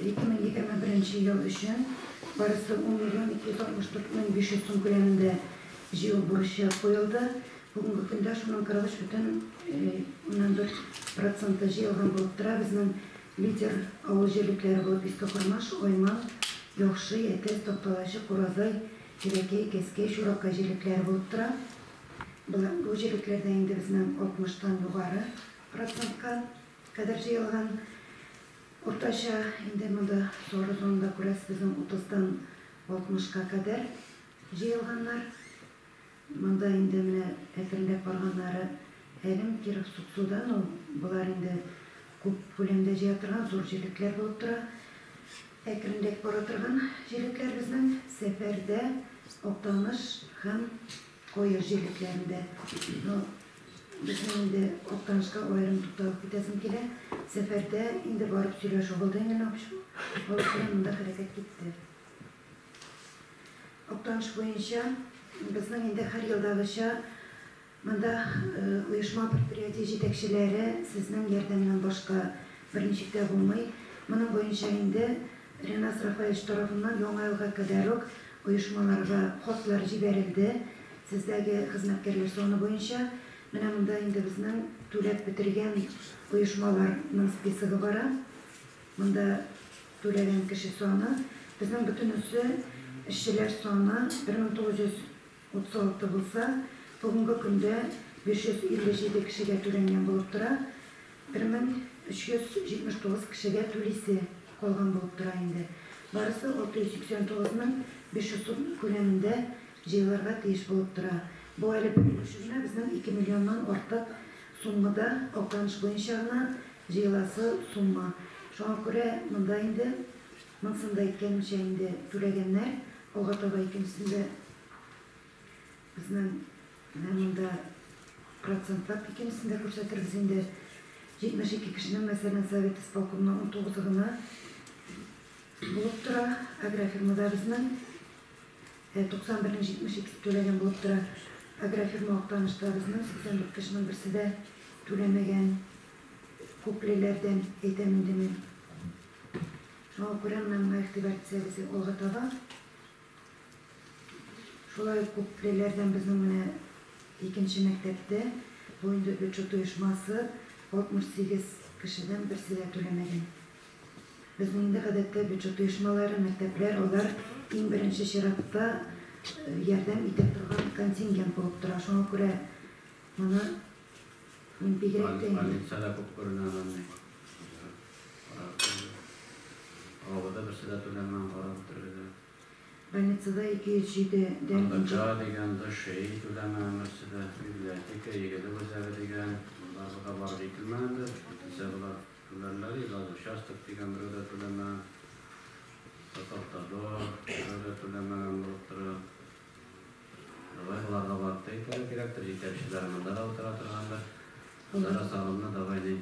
2021 yıl için barısı 10.264.500 so'm ko'lamida jiyil buruşu koyuldu. Bugünkü günde şunun kırılış bütün 14% jiyilgan bolup tura. Bizning lider avul jerlikleri bolup Iska Kurmash, Oyman, Yo'qshi, Etes, To'qtalashi, Qo'razay, Jirakay, Keskay, Sho'roqqa jerlikleri bolup tura. Bu jerliklerden endi bizning 60'tan yuqori prosentga kadar jiyilgan. Ortaşa endi munda so'ru zonda ko'rasiz bizning 30'dan 60'ga kadar jiyilganlar. Munda endi mine ekirindek barganlari elim kirib Suqsudan, bular endi ko'p ko'lamda jiya turgan zo'r jerlikler bolup tura. Ekirindek bora turgan jerlikler bizning Seferda, Oqtanish ham Qo'yi jerliklerinde. Bizning endi Oqtanishga ayrim to'xtalib ketazim kela. Seferda endi borib сөйлөшүү bo'ldi yana shu. Olib munda harakat ketdi. Oqtanish bo'yicha bizning endi har yildagıcha munda uyushma предприятие yetakchilari sizning yordamdan boshqa bir nechta bo'lmay, buning bo'yicha endi Renas Rafaevich tarafından yangi yilga kadar uyushmalarga xatlar jiberildi. Sizdagi xizmatkorlar soni bo'yicha mana bunda endi bizning to'lab bitirgan uyushmalarning spesiga bor. Bunda to'lagan kishi soni bizning butunisi ishchilar soni 1936 bo'lsa, bugungi kunda 557 kishiga to'langan bo'lib tura. 1379 kishiga to'lisi qolgan bo'lib tura endi. Barisi 689.500 so'm ko'lamida jiyillarga tegish bo'lib tura. Bu aylı bölüşümüne bizden 2 milyondan ortak summada Oqtanish bo'yicha jiyilasi summa. Şuna göre bunda endi mınsında etkenmişe endi to'laganlar, Oğatova ikincisinde bizden bunda prosentlap ikincisinde ko'rsatırız endi 72 kişinin mesela Sovet İspolkomining 19'ına bulup tura. Agrofirmada bizden 91-72 to'lagan bo'lib tura. Agrofirma Oqtanishda bizning 84 kishining birisida to'lamagan ko'plilardan aytaman demen. Shunga ko'ra men ixtibar etsangiz Oğatova. Şolay ko'plilardan bizning mana ikinchi maktabda bo'yinda byudjet uyushmasi 68 kishidan birisiga to'lamagan. Bizning de odatda byudjet uyushmalari, maktablar ular eng birinchi shiratda yordam etib turgan kontingent bo'lib tura. Shunga ko'ra mana men begirakda politsiyada ko'p ko'rinaman. Avada birsida to'laman qarab turadi. Больницада 207 Андача дегенде şey to'laman birsida biblioteka yegida o'zadi degan bunlarga borib ekilmadi. Bizalar to'lanlar ilozim shastik degan birda to'laman. To'xtador, birda to'laman bo'lib turib. Davaylarga borib tayyor kerakdir yetakchilarimizdan o'tirganlar. Ular sağlamna davayni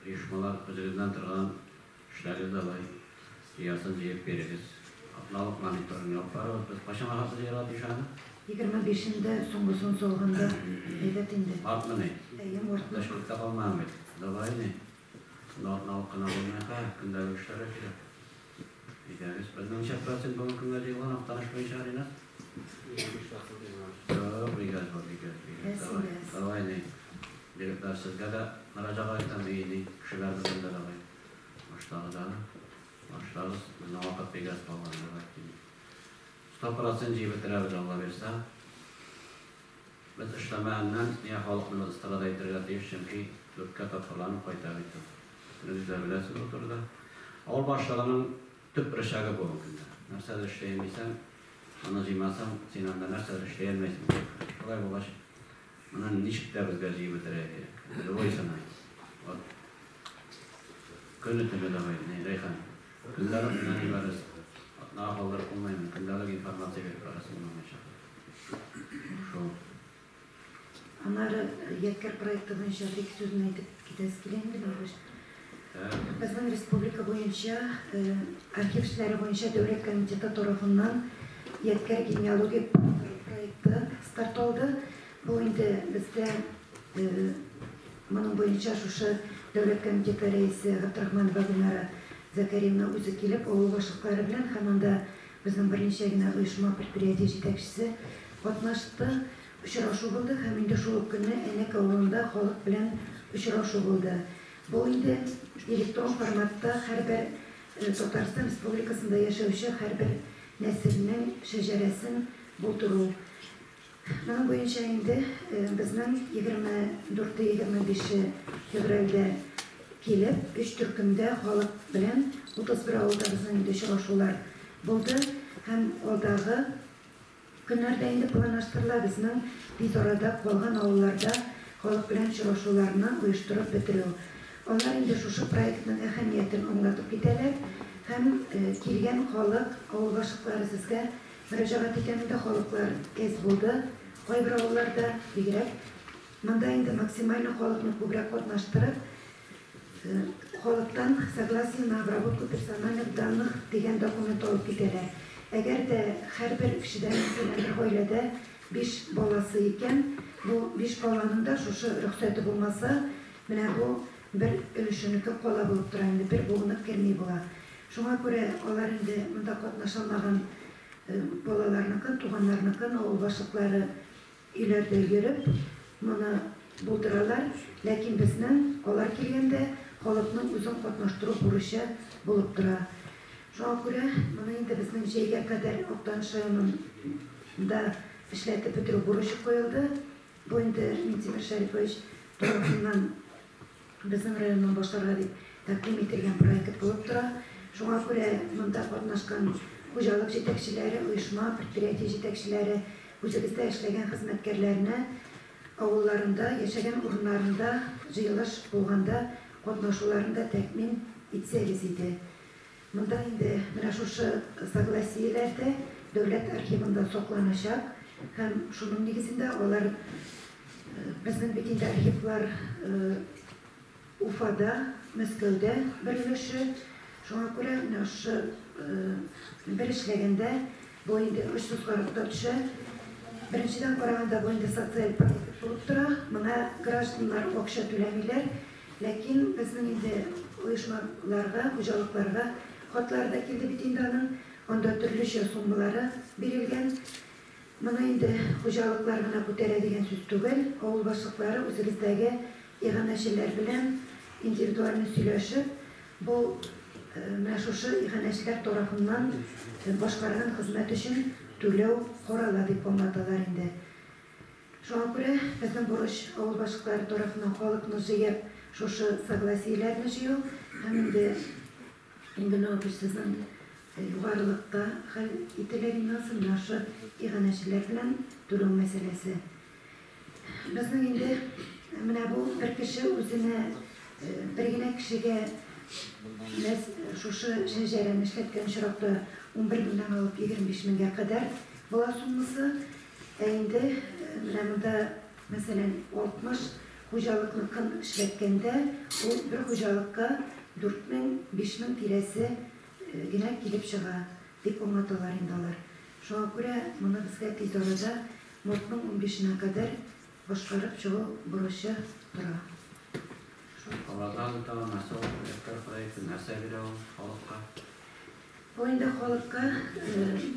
uyushmalar o'zidan turgan ishlarga davay yasan jeyip beririz. Atnalık monitoring yaparız. Biz kaçan ahası yarat işanı? 25'inde so'nggi son solg'anda aydat endi. Artma ne? Ayım ortda. Tashkilda qolmaymiz. Davay ne? Atnalık qana bo'lmay ha, kundalik ishlar kerak. Idariz. Bizning shafqatsiz bo'lgan kunga yig'ilgan Oqtanish bo'yicha arena. Yo'q, brigada bor, brigada. Davay ne? Direktor sizga da murojaat etamiz. Kishilarni bildiramiz. Boshlig'idan başlarız, bizden vakit begaz bağlanır. 100% jiyip bitiririz Allah versa. Biz işlemenden niye halkımız ıstıradı ettirgah deyişim ki Türk'e tatlılarını koytağı ettim. Biz de bilesiniz oturdu. Ağır başlarının tüp bir şağı bu mümkünde. Nerede işleyemeysen, onu jimasam, sinanda nerede işleyemeysin. Kolay bu baş. Bunun nişikte bizde jiyip bitiririz. Bu isana. Könütümü de koyun, Reyhan. Kındalık inanı varız. Atnağı kaldırıp olmayın. Kındalık informasya verip arasında olmayacak. Şu. Anları yetkar proyekti boyunca bir sözünü aytıp gidesi keleydi mi? Bizning Respublika boyunca arxiv ishlari boyunca Davlat komiteti tarafından yetkar genealogiya proyekti start oldu. Bu endi bizde bunun boyunca şu Davlat komiteti reisi Abdurahmanova Gulnara Закариевна үзе килеп, авыл башлыклары белән һәм анда безнең берничә генә оешма предприятие җитәкчесе катнашты. Очрашу булды һәм инде шул көнне Әнәк авылында халык белән очрашу булды. Бу инде электрон форматта һәрбер Татарстан Республикасында яшәүче һәрбер нәселнең шәҗәрәсен булдыру. Моның буенча инде безнең 24-25 февральдә килеп, 3 төркемдә халык белән 31 авылда безнең инде очрашулар булды һәм алдагы көннәрдә инде планлаштырыла безнең тиз арада калган авылларда халык белән очрашуларны оештырып бетерү. Алар инде шушы проектның әһәмиятен аңлатып китәләр һәм килгән халык авыл башлыклары сезгә мөрәҗәгать иткәндә халыклар әз булды. Кайбер авылларда бигрәк монда инде максималь халыкны күбрәк катнаштырып, халыктан согласие на обработку персональных данных дигән документ алып китәләр. Әгәр дә һәрбер кешедән бер гаиләдә 5 баласы икән, бу 5 баланың да шушы рөхсәте булмаса, менә бу бер өлешенеке кала булып тора, инде бер буынып керми була. Шуңа күрә алар инде монда катнаша алмаган балаларныкын, туганнарныкын авыл башлыклары өйләрдә йөреп, моны булдыралар, ләкин безнең алар килгәндә халыкның үзен катнаштыру бурычы булып тора. Шуңа күрә моны инде безнең җәйгә кадәр Актаныш районында эшләтеп бетерү бурычы куелды. Бу инде Минтимер Шәрифович тарафыннан безнең районның башларга дип тәкъдим ителгән проект булып тора. Шуңа күрә монда катнашкан хуҗалык җитәкчеләре, оешма, предприятие җитәкчеләре, үзебездә эшләгән хезмәткәрләрне авылларында, яшәгән урыннарында җыелыш булганда катнашуларында тәкъдим итсәгез иде. Монда инде менә шушы согласиеләрдә дәүләт архивында сакланачак һәм шуның нигезендә алар безнең бит инде архивлар Уфада, Мәскәүдә берлеше. Шуңа күрә менә ошо бер эшләгәндә бу инде очсызлыкта төшә. Беренчедән караганда бу инде социаль проект булып тора. Моңа гражданнар акча түләмиләр, ләкин безнең инде оешмаларга, хуҗалыкларга хатларда килде бит инде аның анда төрлечә суммалары бирелгән. Моны инде хуҗалыклар гына күтәрә дигән сүз түгел. Авыл башлыклары үзебездәге иганәчеләр белән индивидуаль сөйләшеп, бу менә шушы иганәчеләр тарафыннан башкарган хезмәт өчен түләү карала дип аңлаталар инде. Шуңа күрә безнең бурыч авыл башлыклары тарафыннан халыкны җыеп, шушы согласиеләрне җыю һәм инде сезнең югарылыкта хәл ителер инде нашы иганәчеләр белән түләү мәсьәләсе. Безнең инде менә бу бер кеше үзенә бер генә кешегә шушы шәҗәрәне эшләткән чиракта 11 меңнән алып 25 меңгә кадәр була суммасы. Инде менә монда мәсәлән 60 хуҗалыкны эшләткәндә ул бер хуҗалыкка 4 мең, 5 мең тирәсе генә килеп чыга дип аңлаталар инде алар. Шуңа күрә моны безгә тиз арада мартның 15-нә кадәр башкарып чыгу бурычы тора. Алардан да насыл проект нәрсә бирә ул халыкка? Бу инде халыкка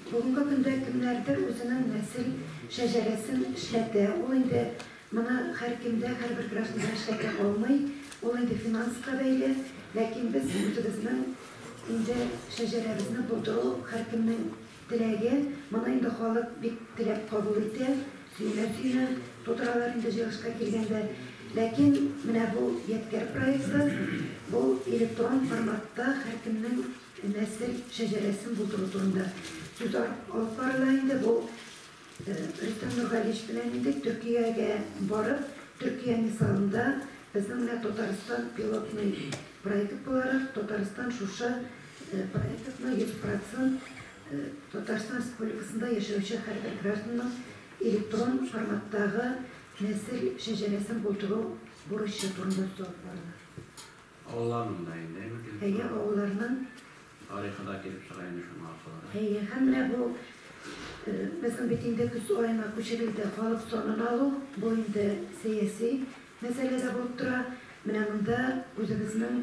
бүгенге көндә кемнәрдер үзенең нәсел шәҗәрәсен эшләтә. Ул инде моны һәркемдә, һәрбер граждан эшләтә алмый. Ул инде финанска бәйле, ләкин без үзебезнең инде шәҗәрәбезне булдыру һәркемнең теләге. Моны инде халык бик теләп кабул итә. Сөйлә, тутыралар инде җыелышка килгәндә. Ләкин менә бу яткәр проекты, бу электрон форматта һәркемнең нәсел шәҗәрәсен булдыру турында сүз алып барыла инде. Бу Рөстәм Нургалиевич белән инде Төркиягә барып, Төркия мисалында безнең Татарстан пилотный проект буларак, Татарстан шушы проектны 100% Татарстан Республикасында яшәүче һәрбер гражданның электрон форматтагы нәсел шәҗәрәсен булдыру бурычы турында сөйләп барды. Авылларның да инде. Әйе, авылларның тарихында килеп чыга инде шуның аркылы. Әйе, һәм менә бу безнең бит инде көз аена күчерелде халык санын алу, бу инде сәяси мәсьәләдә булып тора. Менә монда үзебезнең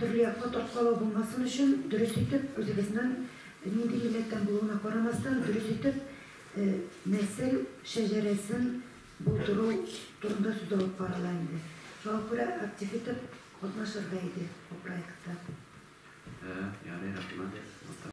Türlü yakma torkalı bulmasın için dürüst itip, Özbekistan'ın nindi milletten buluna koramasından dürüst itip nesil şeceresin bulduru durumda söz alıp paralaydı. Şu an böyle aktif itip, katlaşırgaydı o projekte. Yani rahmet.